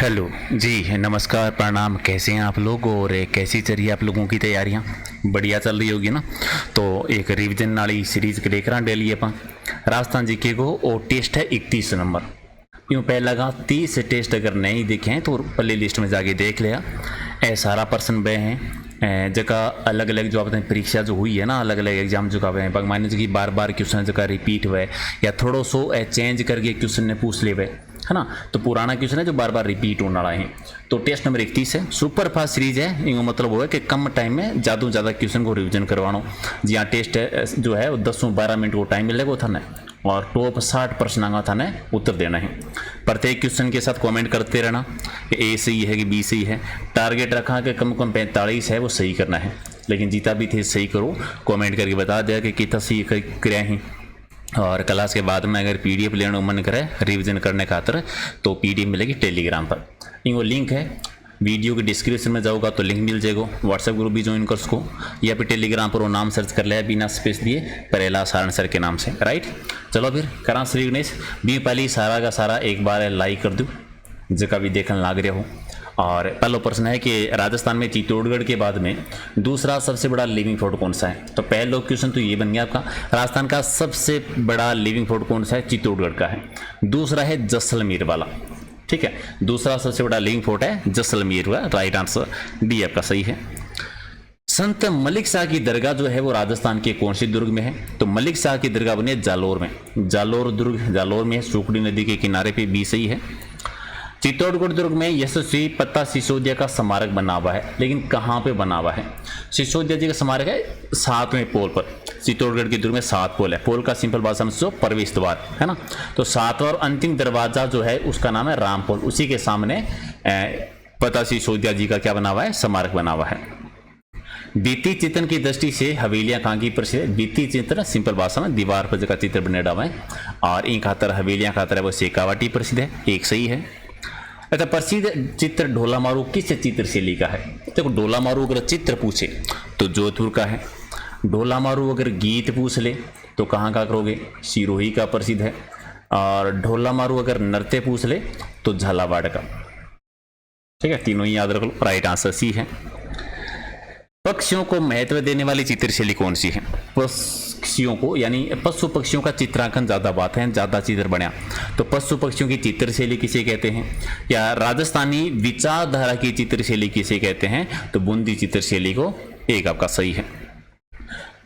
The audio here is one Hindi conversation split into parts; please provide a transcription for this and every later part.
हेलो जी, नमस्कार, प्रणाम। कैसे हैं आप लोग और कैसी चल रही है आप लोगों की तैयारियां? बढ़िया चल रही होगी ना। तो एक रिविजन वाली सीरीज के लेकर डेली अपन राजस्थान जीके को और टेस्ट है 31 नंबर। यूँ पहले लगा 30 टेस्ट अगर नहीं देखे हैं तो प्ले लिस्ट में जाके देख लिया। सारा पर्सन बे हैं जगह अलग अलग जो आपने परीक्षा जो हुई है ना, अलग अलग एग्जाम जो का मान लीजिए बार बार क्वेश्चन जगह रिपीट हुए या थोड़ा सो चेंज करके क्वेश्चन ने पूछ ले हुए है ना। तो पुराना क्वेश्चन है जो बार बार रिपीट होने वाला है। तो टेस्ट नंबर 31 है, सुपर फास्ट सीरीज है। इनका मतलब वो है कि कम टाइम में ज़्यादा से ज़्यादा क्वेश्चन को रिविजन करवाना। जी हाँ, टेस्ट जो है वो 10-12 मिनट को टाइम मिलेगा था ना, और टॉप 60 प्रश्न आगा था ना उत्तर देना है। प्रत्येक क्वेश्चन के साथ कमेंट करते रहना कि ए सही है कि बी सही है। टारगेट रखा कि कम से कम 45 है वो सही करना है, लेकिन जीता भी थे सही करो। कमेंट करके बता दिया कि कितना सही कराया ही। और क्लास के बाद में अगर पीडीएफ लेने मन करे रिवीजन करने खातर तो पीडीएफ मिलेगी टेलीग्राम पर। वो लिंक है वीडियो के डिस्क्रिप्शन में जाओगा तो लिंक मिल जाएगा। व्हाट्सएप ग्रुप भी ज्वाइन कर सको या फिर टेलीग्राम पर वो नाम सर्च कर लिया बिना स्पेस दिए परेला सारण सर के नाम से। राइट, चलो फिर करा श्री गणेश भी पहले सारा का सारा एक बार लाइक कर दूँ जगह भी देखने लाग रहे हो। और पहला प्रश्न है कि राजस्थान में चित्तौड़गढ़ के बाद में दूसरा सबसे बड़ा लिविंग फोर्ट कौन सा है? तो पहला क्वेश्चन तो ये बन गया आपका, राजस्थान का सबसे बड़ा लिविंग फोर्ट कौन सा है? चित्तौड़गढ़ का है। दूसरा है जैसलमेर वाला, ठीक है। दूसरा सबसे बड़ा लिविंग फोर्ट है जैसलमेर वाला। राइट आंसर डी आपका सही है। संत मलिक शाह की दरगाह जो है वो राजस्थान के कौन से दुर्ग में है? तो मलिक शाह की दरगाह बनी है जालोर में। जालोर दुर्ग जालोर में है, सुखड़ी नदी के किनारे पे। बी सही है। चित्तौड़गढ़ दुर्ग में यशस्वी पत्ता सिसोदिया का स्मारक बना हुआ है, लेकिन कहाँ पे बना हुआ है? सिसोदिया जी का स्मारक है 7वें पोल पर। चित्तौड़गढ़ के दुर्ग में 7 पोल है। पोल का सिंपल भाषा में प्रवेश द्वार है ना। तो 7वां और अंतिम दरवाजा जो है उसका नाम है राम पोल। उसी के सामने पत्ता सिसोदिया जी का क्या बना हुआ है? स्मारक बना हुआ है। भित्ति चित्रण की दृष्टि से हवेलियां कहाँ की प्रसिद्ध है? भित्ति चित्रण सिंपल भाषा में दीवार पर जगह चित्र बने हुआ है। और इन खातर हवेलियां खातर है वो शेखावाटी प्रसिद्ध है। एक सही है। अच्छा, प्रसिद्ध चित्र ढोला मारू किस चित्र शैली का है? देखो, ढोला मारू अगर चित्र पूछे तो जोधपुर का है। ढोला मारू अगर गीत पूछ ले तो कहाँ का करोगे? सिरोही का प्रसिद्ध है। और ढोला मारू अगर नृत्य पूछ ले तो झालावाड़ का। ठीक है, तीनों ही याद रख लो। राइट आंसर सी है। पक्षियों को महत्व देने वाली चित्रशैली कौन सी है? पक्षियों को यानी पशु पक्षियों का चित्रांकन ज्यादा बात है, ज्यादा चित्र बना। तो पशु पक्षियों की चित्रशैली किसे कहते हैं? या राजस्थानी विचारधारा की चित्रशैली किसे कहते हैं? तो बूंदी चित्रशैली को। एक आपका सही है।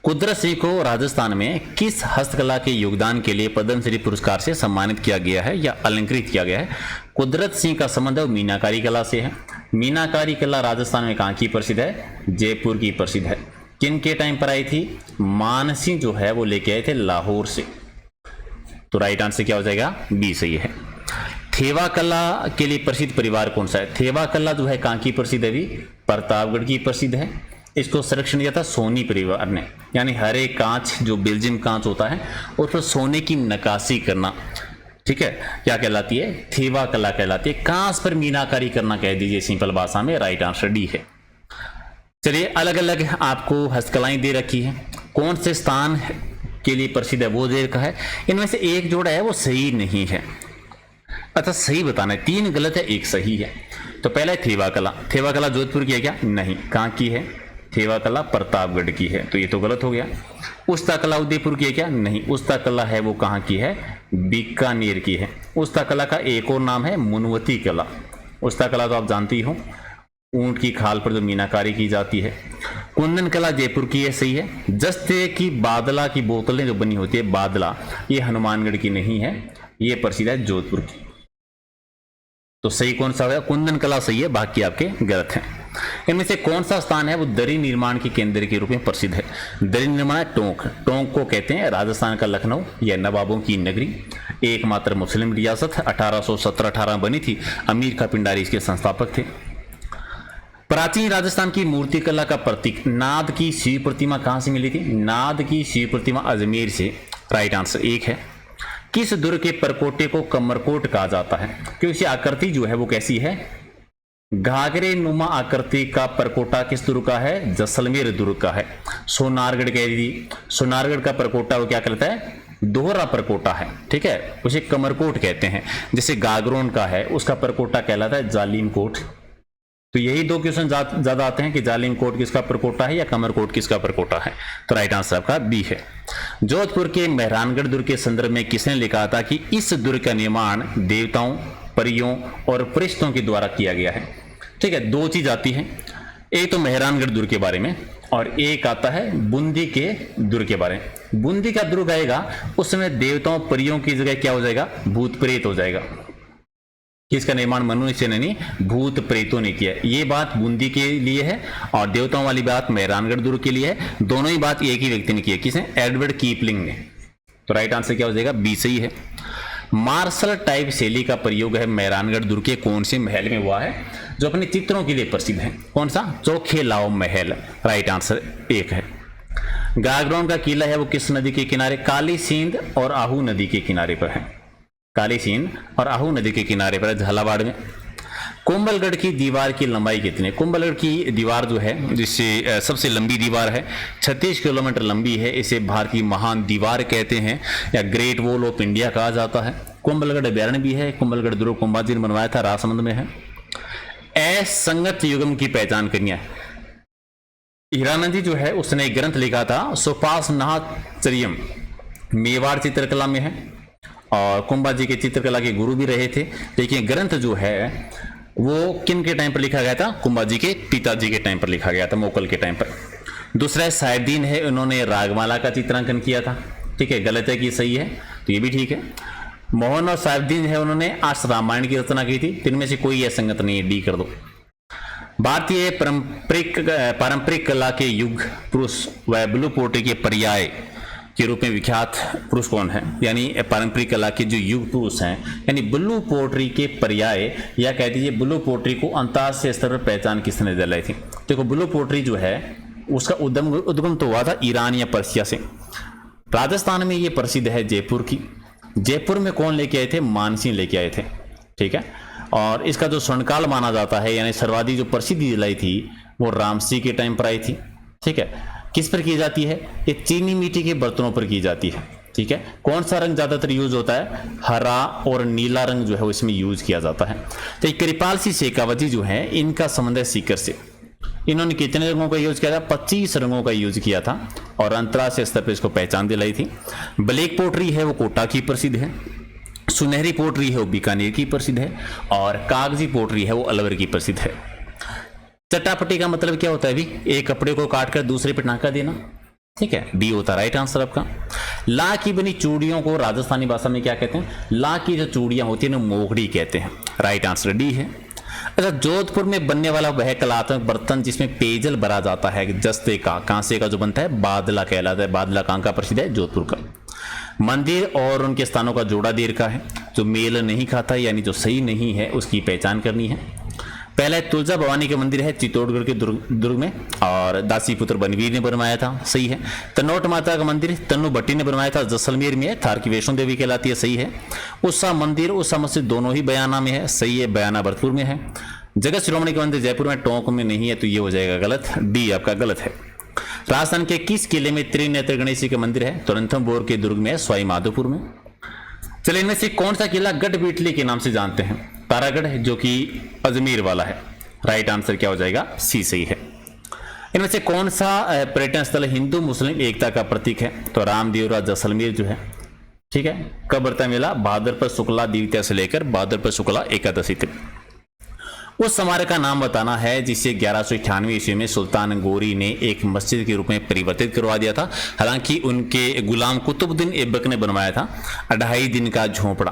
कुदरत सिंह को राजस्थान में किस हस्तकला के योगदान के लिए पद्मश्री पुरस्कार से सम्मानित किया गया है या अलंकृत किया गया है? कुदरत सिंह का संबंध मीनाकारी कला से है। मीनाकारी कला राजस्थान में कहाँ की प्रसिद्ध है? जयपुर की प्रसिद्ध है। किन के टाइम पर आई थी? मानसिंह जो है वो लेके आए थे लाहौर से। तो राइट आंसर क्या हो जाएगा? बी सही है। थेवा कला के लिए प्रसिद्ध परिवार कौन सा है? थेवा कला जो है कहाँ की प्रसिद्ध है? भी प्रतापगढ़ की प्रसिद्ध है। इसको संरक्षण दिया था सोनी परिवार ने, यानी हर एक कांच जो बेल्जियम कांच होता है उस पर सोने की नक्काशी करना, ठीक है, क्या कहलाती है? थेवा कला कहलाती है। कांच पर मीनाकारी करना कह दीजिए सिंपल भाषा में। राइट आंसर डी है। चलिए, अलग अलग आपको हस्तकलाएं दे रखी है। कौन से स्थान के लिए प्रसिद्ध है वो दे रखा है। इनमें से एक जोड़ा है वो सही नहीं है। अच्छा, सही बताना है। 3 गलत है, 1 सही है। तो पहला है थेवा कला। थेवा कला जोधपुर की है क्या? नहीं। कहाँ की है? थेवा कला प्रतापगढ़ की है, तो ये तो गलत हो गया। उस्ता कला उदयपुर की है क्या? नहीं। उस्ता कला है वो कहाँ की है? बीकानेर की है। उस्ता कला का एक और नाम है मुनवती कला। उस्ता कला तो आप जानती हो, ऊंट की खाल पर जो मीनाकारी की जाती है। कुंदन कला जयपुर की है, सही है। जस्ते की बादला की बोतलें जो बनी होती है, बादला, ये हनुमानगढ़ की नहीं है, ये प्रसिद्ध है जोधपुर की। तो सही कौन सा होगा? कुंदन कला सही है, बाकी आपके गलत हैं। इनमें से कौन सा स्थान है वो दरी निर्माण के केंद्र के रूप में प्रसिद्ध है? दरी निर्माण है टोंक। टोंक को कहते हैं राजस्थान का लखनऊ, यह नवाबों की नगरी, एकमात्र मुस्लिम रियासत। 1817-18 बनी थी। अमीर खां पिंडारी इसके संस्थापक थे। प्राचीन राजस्थान की मूर्ति कला का प्रतीक नाद की शिव प्रतिमा कहां से मिली थी? नाद की शिव प्रतिमा अजमेर से। राइट आंसर 1 है। किस दुर्ग के परकोटे को कमरकोट कहा जाता है? क्योंकि इसकी आकृति जो है वो कैसी है? घाघरे नुमा आकृति का परकोटा किस दुर्ग का है? जैसलमेर दुर्ग का है। सोनारगढ़ कह दी, सोनारगढ़ का परकोटा वो क्या कहलाता है? दोहरा परकोटा है, ठीक है, उसे कमरकोट कहते हैं। जैसे गागरोन का है, उसका परकोटा कहलाता है जालिम कोट। तो यही दो क्वेश्चन ज्यादा आते हैं कि जालिम कोट किसका परकोटा है या कमरकोट किसका परकोटा है। तो राइट आंसर आपका बी है। जोधपुर के मेहरानगढ़ दुर्ग के संदर्भ में किसने लिखा था कि इस दुर्ग का निर्माण देवताओं, परियों और फरिश्तों के द्वारा किया गया है। ठीक है, दो चीज आती है, एक तो मेहरानगढ़ दुर्ग के बारे में और एक आता है बूंदी के दुर्ग के बारे में। बूंदी का दुर्ग आएगा उस समय देवताओं परियों की जगह क्या हो जाएगा, भूत प्रेत हो जाएगा। किसका निर्माण मनुष्य ने नहीं, भूत प्रेतों ने किया। ये बात बूंदी के लिए है और देवताओं वाली बात मेहरानगढ़ दुर्ग के लिए है। दोनों ही बात एक ही व्यक्ति ने की है, किसने, एडवर्ड कीपलिंग ने। तो राइट आंसर क्या हो जाएगा, बी सही है। मार्शल टाइप शैली का प्रयोग है मेहरानगढ़ दुर्ग के कौन से महल में हुआ है, जो अपने चित्रों के लिए प्रसिद्ध है। कौन सा, चोखेलाओ महल। राइट आंसर एक है। गागरोन का किला है वो किस नदी के किनारे, काली सिंध और आहू नदी के किनारे पर है। काली सिंध और आहू नदी के किनारे पर है, झालावाड़ में। कुंभलगढ़ की दीवार की लंबाई कितनी है। कुंभलगढ़ की दीवार जो है, जिससे सबसे लंबी दीवार है, 36 किलोमीटर लंबी है। इसे भारत की महान दीवार कहते हैं या ग्रेट वॉल ऑफ इंडिया कहा जाता है। कुंभलगढ़ अभ्यारण्य भी है। कुंभलगढ़ दुर्ग कुंभाजी ने बनवाया था, राजसमंद में है। असंगत युग्म की पहचान करनी है। हीरानंद जी जो है उसने एक ग्रंथ लिखा था सुपासनाचर्यम, मेवाड़ चित्रकला में है और कुंभाजी के चित्रकला के गुरु भी रहे थे। लेकिन ग्रंथ जो है वो किन के टाइम पर लिखा गया था, कुंभाजी के पिताजी के टाइम पर लिखा गया था, मोकल के टाइम पर। दूसरा साहिबदीन है, उन्होंने रागमाला का चित्रांकन किया था। ठीक है, गलत है कि सही है, तो ये भी ठीक है। मोहन और साहिबदीन है, उन्होंने आर्ष रामायण की रचना की थी। इनमें से कोई असंगत नहीं है, डी कर दो। भारतीय पारंपरिक कला के युग पुरुष व ब्लू पोर्ट्री के पर्याय के रूप में विख्यात पुरुष कौन है, यानी पारंपरिक कला के जो युग पुरुष हैं, यानी ब्लू पोर्ट्री के पर्याय या कह दीजिए ब्लू पोर्ट्री को अंतर्राष्ट्रीय स्तर पर पहचान किसने दिलाई थी। देखो ब्लू पोर्ट्री जो है उसका उद्गम तो हुआ था ईरान या पर्सिया से। राजस्थान में ये प्रसिद्ध है जयपुर की। जयपुर में कौन लेके आए थे, मानसिंह लेके आए थे। ठीक है, और इसका जो स्वर्णकाल माना जाता है, यानी सर्वाधिक जो प्रसिद्धि दिलाई थी वो रामसी के टाइम पर आई थी। ठीक है, किस पर की जाती है, ये चीनी मिट्टी के बर्तनों पर की जाती है। ठीक है, कौन सा रंग ज्यादातर यूज होता है, हरा और नीला रंग जो है इसमें यूज किया जाता है। तो कृपाल सिंह शेखावत जी जो है इनका संबंध है सीकर से। इन्होंने कितने रंगों का यूज किया था, 25 रंगों का यूज किया था और अंतर्राष्ट्रीय स्तर पर इसको पहचान दिलाई थी। ब्लैक पोट्री है वो कोटा की प्रसिद्ध है। सुनहरी पोट्री है वो बीकानेर की प्रसिद्ध है और कागजी पोट्री है वो अलवर की प्रसिद्ध है। चट्टापट्टी का मतलब क्या होता है भी, एक कपड़े को काटकर दूसरे पे टांका देना। ठीक है, डी होता है राइट आंसर आपका। ला की बनी चूड़ियों को राजस्थानी भाषा में क्या कहते हैं, ला की जो चूड़ियां होती है ना मोगड़ी कहते हैं। राइट आंसर डी है। अच्छा, जोधपुर में बनने वाला वह कलात्मक बर्तन जिसमें पेयजल भरा जाता है जस्ते का, कांसे का जो बनता है, बादला कहलाता है। बादला कहाँ का प्रसिद्ध है, जोधपुर का। मंदिर और उनके स्थानों का जोड़ा देर का है, जो मेल नहीं खाता यानी जो सही नहीं है उसकी पहचान करनी है। पहले तुलजा भवानी के मंदिर है चित्तौड़गढ़ के दुर्ग में और दासी पुत्र बनवीर ने बनवाया था, सही है। तनोट माता का मंदिर तन्नू भट्टी ने बनवाया था, जैसलमेर में है, थार की वैष्णो देवी कहलाती है, सही है। उषा मंदिर उषा मस्जिद दोनों ही बयाना में है, सही है, बयाना भरतपुर में है। जगत शिरोमणि का मंदिर जयपुर में, टोंक में नहीं है, तो ये हो जाएगा गलत, डी आपका गलत है। राजस्थान के किस किले में त्रिनेत्र गणेश जी का मंदिर है, तो रणथंभौर के दुर्ग में है, सवाई माधोपुर में। चलिए, इनमें से कौन सा किला गढ़बीटली के नाम से जानते हैं, तारागढ़ जो कि अजमेर वाला है। राइट आंसर क्या हो जाएगा, सी सही है। इनमें से कौन सा पर्यटन स्थल हिंदू मुस्लिम एकता का प्रतीक है, तो रामदेवरा जैसलमेर जो है। ठीक है, कब बढ़ता है मेला, भाद्रपद शुक्ला द्वितीया से लेकर भाद्रपद शुक्ला एकादशी तक। उस स्मारक का नाम बताना है जिसे 1198 ईस्वी में सुल्तान गोरी ने एक मस्जिद के रूप में परिवर्तित करवा दिया था। हालांकि उनके गुलाम कुतुबुद्दीन ऐबक ने बनवाया था। 2.5 दिन का झोंपड़ा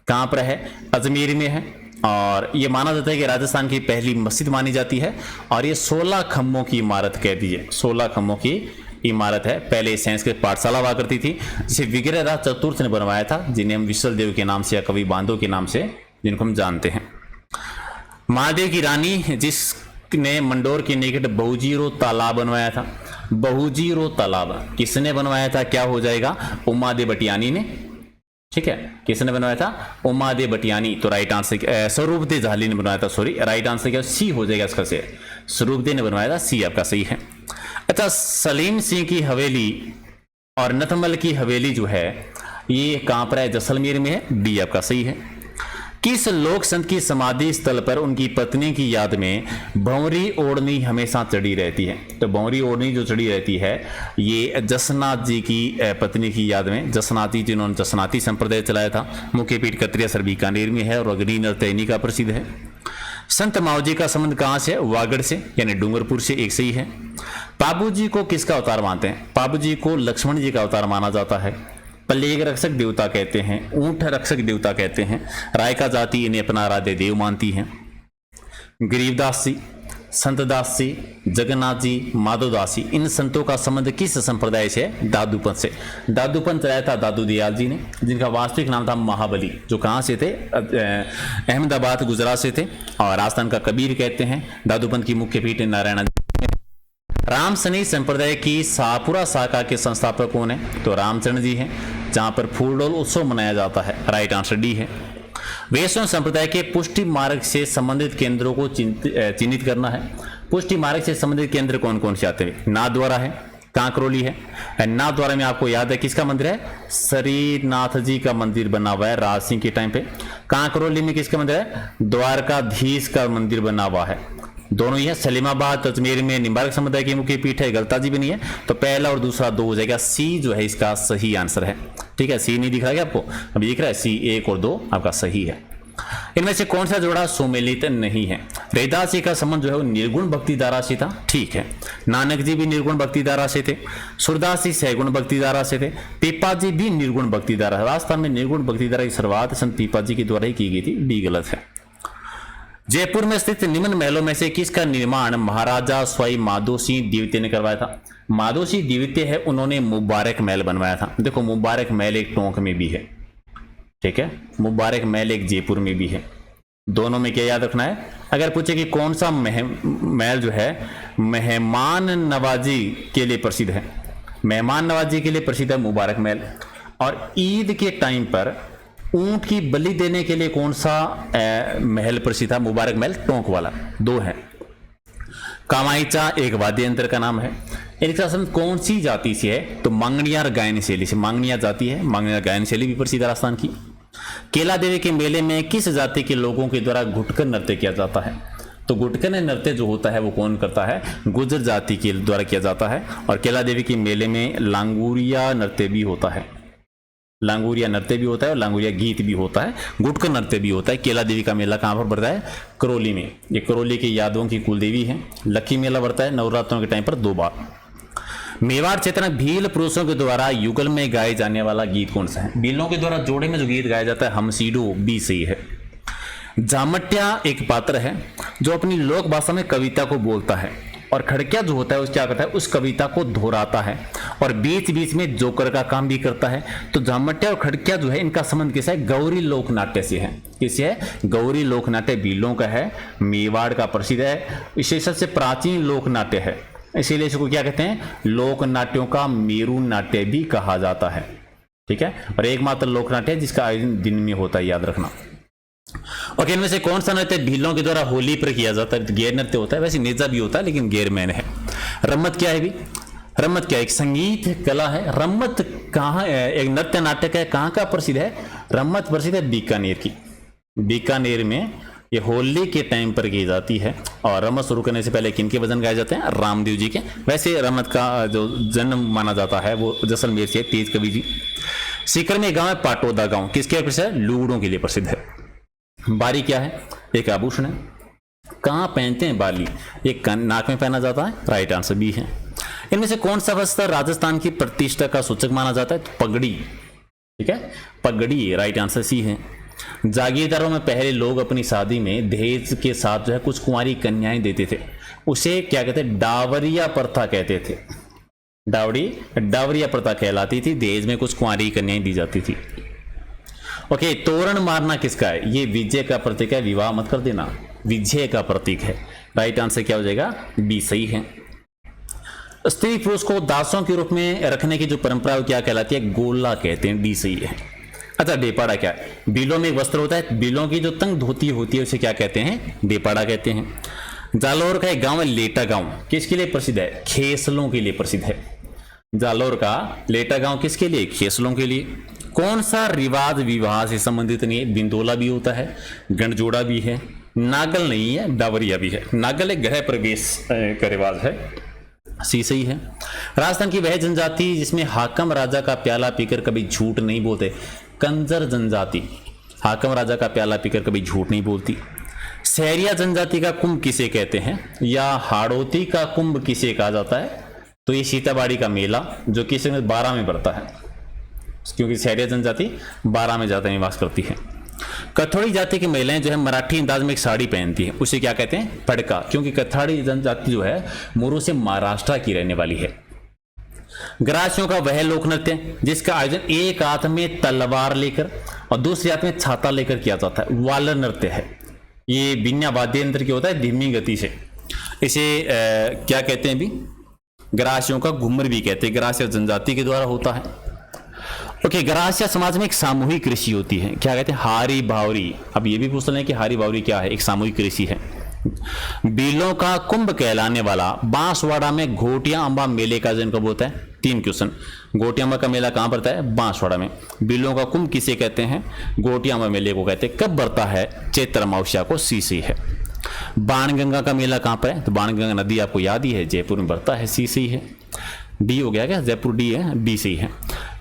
कहाँ पर है, अजमेर में है और ये माना जाता है कि राजस्थान की पहली मस्जिद मानी जाती है। और ये 16 खम्भों की इमारत कह दीजिए, 16 खम्भों की इमारत है। पहले संस्कृत पाठशाला हुआ करती थी जिसे विग्रहराज चतुर्थ ने बनवाया था, जिन्हें हम विश्वदेव के नाम से या कवि बांधो के नाम से जिनको हम जानते हैं। महादेव की रानी जिसने मंडोर के निकट बहुजीरो तालाब बनवाया था, बहुजीरो तालाब किसने बनवाया था, क्या हो जाएगा, उमादेव बटियानी ने। ठीक है, किसने बनवाया था, उमादेव बटियानी। तो राइट आंसर स्वरूपदेव झाली ने बनवाया था, सॉरी राइट आंसर क्या, सी हो जाएगा इसका से, स्वरूपदेव ने बनवाया था, सी आपका सही है। अच्छा, सलीम सिंह की हवेली और नथमल की हवेली जो है ये कहां पर है? जैसलमेर में है। डी आपका सही है। किस लोक संत की समाधि स्थल पर उनकी पत्नी की याद में भंवरी ओढ़नी हमेशा चढ़ी रहती है? तो भंवरी ओढ़नी जो चढ़ी रहती है ये जसनाथ जी की पत्नी की याद में, जसनाथ जी जिन्होंने जसनाती संप्रदाय चलाया था। मुख्य पीठ कत्रियासर बीकानेर में है और अग्नि नर्तनी का प्रसिद्ध है। संत मावजी का संबंध कहां से है? वागड़ से यानी डूंगरपुर से। एक सही है। पाबू जी को किसका अवतार मानते हैं? पाबू जी को लक्ष्मण जी का अवतार माना जाता है। प्लेग रक्षक देवता कहते हैं, ऊंट रक्षक देवता कहते हैं। रायका जाति इन्हें अपना आराध्य देव मानती है। गरीबदास जी, संतदास जी, जगन्नाथ जी, माधवदास जी, इन संतों का संबंध किस संप्रदाय से है? दादूपंथ से। दादूपंथ चलाया था दादू दयाल जी ने, जिनका वास्तविक नाम था महाबली, जो कहाँ से थे? अहमदाबाद गुजरात से थे और राजस्थान का कबीर कहते हैं। दादूपंथ की मुख्य पीठ नारायण। राम सनी संप्रदाय की शाहपुरा शाखा के संस्थापक कौन है? तो रामचंद्र जी हैं, जहां पर फूलडोल उत्सव मनाया जाता है। राइट आंसर डी है। वैष्णव संप्रदाय के पुष्टि मार्ग से संबंधित केंद्रों को चिन्हित करना है। पुष्टि मार्ग से संबंधित केंद्र कौन कौन से आते हैं? नाथद्वारा है, कांकरोली है। नाथद्वारा में आपको याद है किसका मंदिर है? श्रीनाथ जी का मंदिर बना हुआ है राज सिंह के टाइम पे। कांकरोली में किसका मंदिर है? द्वारकाधीश का मंदिर बना हुआ है। दोनों ही है। सलीमाबाद अजमेर में निम्बार्क समुदाय की मुख्य पीठ है। गलता जी भी नहीं है, तो पहला और दूसरा दो हो जाएगा। सी जो है इसका सही आंसर है। ठीक है, सी नहीं दिख रहा है आपको? अभी दिख रहा है सी। 1 और 2 आपका सही है। इनमें से कौन सा जोड़ा सुमेलित नहीं है? रैदास जी का संबंध जो है वो निर्गुण भक्ति धारा से था। ठीक है। नानक जी भी निर्गुण भक्ति धारा से थे। सूरदास जी सैगुण भक्ति धारा से थे। पीपा जी भी निर्गुण भक्ति धारा। राजस्थान में निर्गुण भक्ति धारा की शुरुआत संत पीपा जी के द्वारा ही की गई थी। डी गलत है। जयपुर में स्थित निम्न महलों में से किसका निर्माण महाराजा स्वाई माधो सिंह द्वितीय ने करवाया था? माधो सिंह द्वितीय है, उन्होंने मुबारक महल बनवाया था। देखो मुबारक महल एक टोंक में भी है, ठीक है, मुबारक महल एक जयपुर में भी है। दोनों में क्या याद रखना है? अगर पूछे कि कौन सा महल जो है मेहमान नवाजी के लिए प्रसिद्ध है, मेहमान नवाजी के लिए प्रसिद्ध है मुबारक महल। और ईद के टाइम पर ऊंट की बलि देने के लिए कौन सा महल प्रसिद्ध है? मुबारक महल टोंक वाला। 2 है। कामाईचा एक वाद्य यंत्र का नाम है। इनका संबंध कौन सी जाति से है? तो मांगणियार गायन शैली से। मांगणिया जाति है, मांगणियार गायन शैली भी प्रसिद्ध है राजस्थान की। केला देवी के मेले में किस जाति के लोगों के द्वारा घुटकर नृत्य किया जाता है? तो घुटकर नृत्य जो होता है वो कौन करता है? गुर्जर जाति के द्वारा किया जाता है। और केला देवी के मेले में लांगूरिया नृत्य भी होता है। लांगूरिया नृत्य भी होता है और लांगूरिया गीत भी होता है, गुटकर नृत्य भी होता है। केला देवी का मेला कहाँ पर बढ़ता है? करौली में। ये करौली के यादवों की कुलदेवी है। लक्की मेला बढ़ता है नवरात्रों के टाइम पर 2 बार। मेवाड़ क्षेत्र में भील पुरुषों के द्वारा युगल में गाए जाने वाला गीत कौन सा है? भीलों के द्वारा जोड़े में जो गीत गाया जाता है हमसीडो, बी सही है। जामट्या एक पात्र है जो अपनी लोक भाषा में कविता को बोलता है और खड़किया जो होता है उस क्या करता है? उस कविता को दोहराता है और बीच बीच में जोकर का काम भी करता है। तो जामट्या और खड़किया जो है इनका संबंध किससे है? गौरी लोक नाट्य से है। किससे है? गौरी लोक नाट्य भीलों का है, मेवाड़ का प्रसिद्ध है, इसे सबसे प्राचीन लोक नाट्य है, इसीलिए इसको क्या कहते हैं? लोक नाट्यों का मेरू नाट्य भी कहा जाता है। ठीक है, और एकमात्र लोक नाट्य जिसका आयोजन दिन में होता है, याद रखना। ओके, इनमें से कौन सा नृत्य भीलों के द्वारा होली पर किया जाता है? गैर नृत्य होता है, वैसे नेजा भी होता है लेकिन गैर मैन है। रम्मत क्या है भी? रम्मत क्या? एक संगीत कला है। रम्मत कहाँ है? एक नृत्य नाटक है। कहाँ का प्रसिद्ध है? रम्मत प्रसिद्ध है बीकानेर की। बीकानेर में ये होली के टाइम पर की जाती है। और रम्मत शुरू करने से पहले किनके भजन गाए जाते हैं? रामदेव जी के। वैसे रम्मत का जो जन्म माना जाता है वो जैसलमेर से, तेज कवि जी। सीकर में गांव है पाटोदा गांव, किसके लिए प्रसिद्ध है? लुगड़ों के लिए प्रसिद्ध है। बाली क्या है? एक आभूषण है। कहाँ पहनते हैं बाली? एक नाक में पहना जाता है। राइट आंसर बी है। इनमें से कौन सा वस्त्र राजस्थान की प्रतिष्ठा का सूचक माना जाता है? तो पगड़ी। ठीक है, पगड़ी। राइट आंसर सी है। जागीरदारों में पहले लोग अपनी शादी में दहेज के साथ जो है कुछ कुंवारी कन्याएं देते थे, उसे क्या कहते हैं? डावरिया प्रथा कहते थे। डावरिया प्रथा कहलाती थी। दहेज में कुछ कुंवारी कन्याएं दी जाती थी। ओके, तोरण मारना किसका है? ये विजय का प्रतीक है। विवाह मत कर देना, विजय का प्रतीक है। राइट आंसर क्या हो जाएगा? बी सही है। स्त्री पुरुष को दासों के रूप में रखने की जो परंपरा है क्या कहलाती है? गोला कहते हैं। डी सही है। अच्छा, डेपाड़ा क्या है? बीलों में एक वस्त्र होता है, बीलों की जो तंग धोती होती है उसे क्या कहते हैं? डेपाड़ा कहते हैं। जालौर का एक गांव है लेटा गांव, किसके लिए प्रसिद्ध है? खेसलों के लिए प्रसिद्ध है। जालौर का लेटा गांव किसके लिए? खेसलों के लिए। कौन सा रिवाज विवाह से संबंधित नहीं है? बिंदोला भी होता है, गणजोड़ा भी है, नागल नहीं है, डावरिया भी है। नागल एक गृह प्रवेश का रिवाज है, सी सही है। राजस्थान की वह जनजाति जिसमें हाकम राजा का प्याला पीकर कभी झूठ नहीं बोलते, कंजर जनजाति। हाकम राजा का प्याला पीकर कभी झूठ नहीं बोलती। सहरिया जनजाति का कुंभ किसे कहते हैं, या हाड़ौती का कुंभ किसे कहा जाता है? तो ये सीताबाड़ी का मेला जो कि 12 में पड़ता है, क्योंकि सहरिया जनजाति 12 में ज्यादा निवास करती है। कथोड़ी जाति की महिलाएं जो है मराठी अंदाज में एक साड़ी पहनती है, उसे क्या कहते हैं? पड़का, क्योंकि कथाड़ी जनजाति जो है मूरों से महाराष्ट्र की रहने वाली है। ग्रासियों का वह लोक नृत्य जिसका आयोजन एक हाथ में तलवार लेकर और दूसरे हाथ में छाता लेकर किया जाता है, वालर नृत्य है। ये बिना वाद्य यंत्र की होता है, धीमी गति से। इसे क्या कहते हैं? भी ग्रासियों का घूमर भी कहते हैं, ग्रासिया जनजाति के द्वारा होता है। ओके, ग्रासिया समाज में एक सामूहिक कृषि होती है, क्या कहते हैं? हारी बावरी। अब ये भी पूछ रहे हैं कि हारी बावरी क्या है? एक सामूहिक कृषि है। बीलों का कुंभ कहलाने वाला बांसवाड़ा में घोटिया अंबा मेले का आयोजन कब होता है? 3 क्वेश्चन। घोटिया अंबा का मेला कहां पड़ता है? बांसवाड़ा में। बीलों का कुंभ किसे कहते हैं? घोटिया अंबा मेले को कहते हैं। कब बढ़ता है? चैत्र अमावस्या को, सी सही है। बाणगंगा का मेला कहां पर है? तो बाणगंगा नदी आपको याद ही है, जयपुर में बढ़ता है, सी सही है। डी हो गया क्या? जयपुर डी है, बी सही है।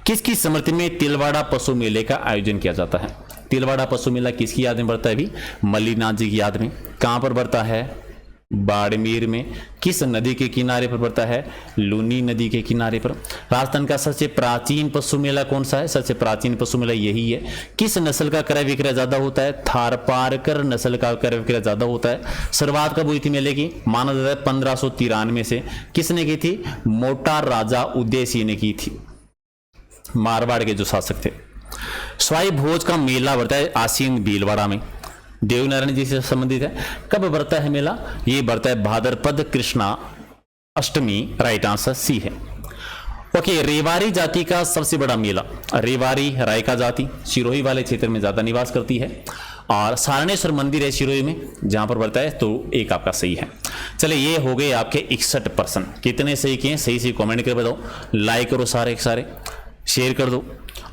किसकी स्मृति में तिलवाड़ा पशु मेले का आयोजन किया जाता है? तिलवाड़ा पशु मेला किसकी याद में बढ़ता है? भी मल्लीनाथ जी की याद में। कहां पर बढ़ता है? बाड़मेर में। किस नदी के किनारे पर बढ़ता है? लूनी नदी के किनारे पर। राजस्थान का सबसे प्राचीन पशु मेला कौन सा है? सबसे प्राचीन पशु मेला यही है। किस नस्ल का क्रय विक्रय ज्यादा होता है? थारपारकर नस्ल का क्रय विक्रय ज्यादा होता है। शुरुआत कब हुई थी मेले की? माना जाता है 1593 से। किसने की थी? मोटा राजा उदय सिंह ने की थी, मारवाड़ के जो शासक थे। स्वाई भोज का मेला बढ़ता है आसीन भीलवाड़ा में, देवनारायण जी से संबंधित है। कब बढ़ता है मेला? ये बढ़ता है भाद्रपद कृष्णा अष्टमी, राइट आंसर सी है। ओके, रेवारी जाति का सबसे बड़ा मेला। रेवारी रायका जाति सिरोही वाले क्षेत्र में ज्यादा निवास करती है, और सारणेश्वर मंदिर है सिरोही में जहां पर बढ़ता है, तो एक आपका सही है। चले, ये हो गए आपके 61%। कितने सही किए? सही कमेंट कर बताओ, लाइक करो सारे के सारे, शेयर कर दो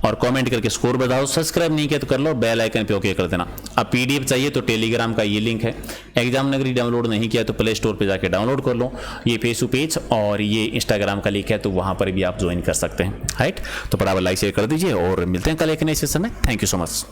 और कमेंट करके स्कोर बताओ। सब्सक्राइब नहीं किया तो कर लो, बेल आइकन पे ओके कर देना। अब पीडीएफ चाहिए तो टेलीग्राम का ये लिंक है। एग्जाम नगरी डाउनलोड नहीं किया तो प्ले स्टोर पे जाके डाउनलोड कर लो। ये फेसबुक पेज और ये इंस्टाग्राम का लिंक है, तो वहां पर भी आप ज्वाइन कर सकते हैं, राइट। तो बराबर लाइक शेयर कर दीजिए और मिलते हैं कल एक नए सेशन में। Thank you so much.